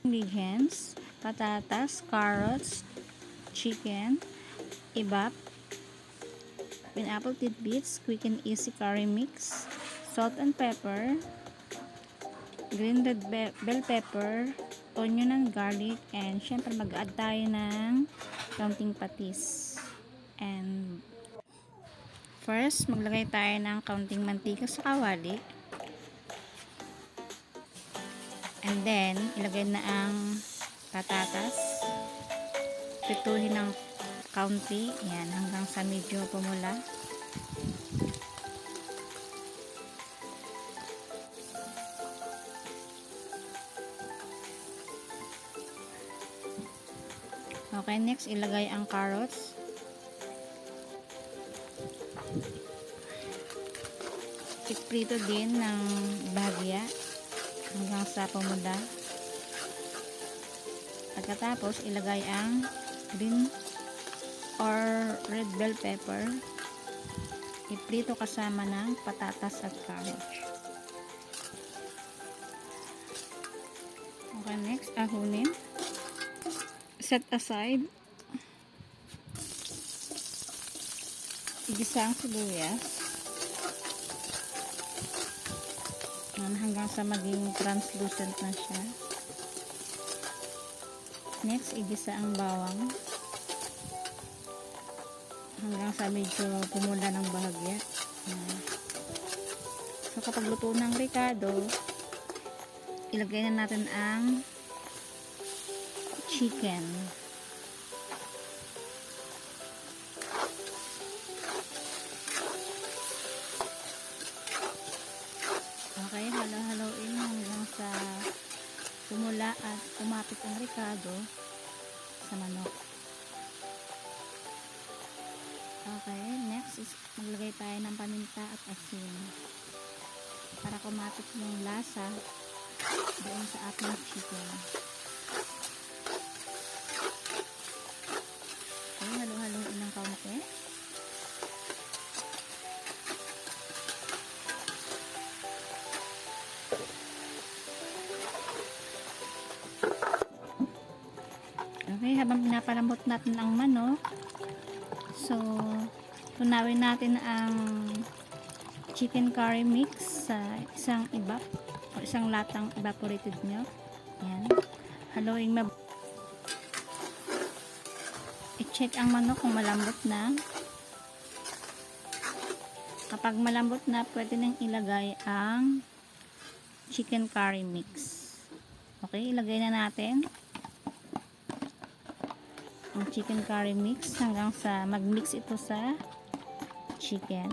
Ingredients: patatas, carrots, chicken, evap, pineapple tidbits, quick and easy curry mix, salt and pepper, green red bell pepper, onion and garlic, and syempre mag-add tayo ng kaunting patis. And first, maglagay tayo ng kaunting mantika sa kawali. And then, ilagay na ang patatas. Pituhin ng kaunti. Yan, hanggang sa medyo pumula. Okay, next, ilagay ang carrots. Iprito din ng bahagya hanggang sa pumula. Pagkatapos, ilagay ang green or red bell pepper. Iprito kasama ng patatas at carrots. Okay, next, ahunin. Set aside. Igisa ang sibuyas. Hanggang sa maging translucent na siya. Next, igisa ang bawang hanggang sa medyo pumula ng bahagya. So kapag luto ng ricado, ilagay na natin ang chicken. Okay, halo-haloin hanggang sa pumula at umapit ang ricado sa manok. Okay, next is maglagay tayo ng paminta at asin para kumapit yung lasa doon sa ating chicken. Okay, halo-haloin ng kaunti. Okay, habang pinapalambot natin ang manok, so tunawin natin ang chicken curry mix sa isang evap o isang latang evaporated milk. Yan. Haluin i-check ang manok kung malambot na. Kapag malambot na, pwede nang ilagay ang chicken curry mix. Okay, ilagay na natin ang chicken curry mix hanggang sa mag-mix ito sa chicken.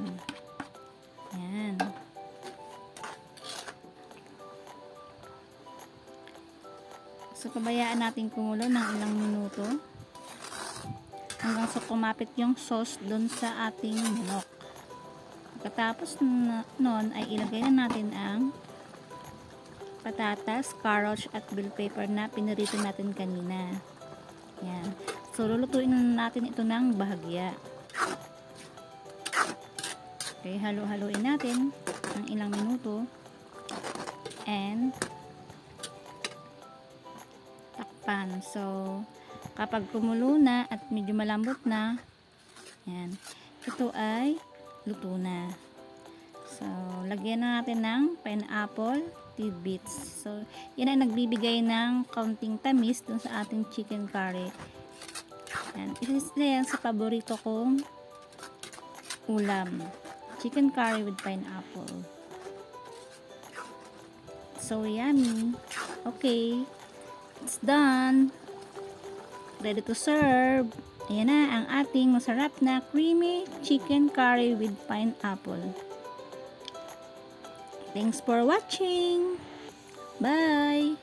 Yan. So, pabayaan natin kumulo ng ilang minuto hanggang sa kumapit yung sauce dun sa ating manok. Pagkatapos nun ay ilagay na natin ang patatas, carrots at bell pepper na pinirito natin kanina. Yan. So, lulutuin na natin ito ng bahagya. Okay, halo-haloin natin ng ilang minuto. And takpan. So, kapag kumulo na at medyo malambot na, yan, ito ay luto na. So, lagyan na natin ng pineapple tidbits. So, yan ay nagbibigay ng kaunting tamis dun sa ating chicken curry. And isa yan sa paborito kong ulam. Chicken curry with pineapple. So yummy. Okay. It's done. Ready to serve. Ayan na ang ating masarap na creamy chicken curry with pineapple. Thanks for watching. Bye.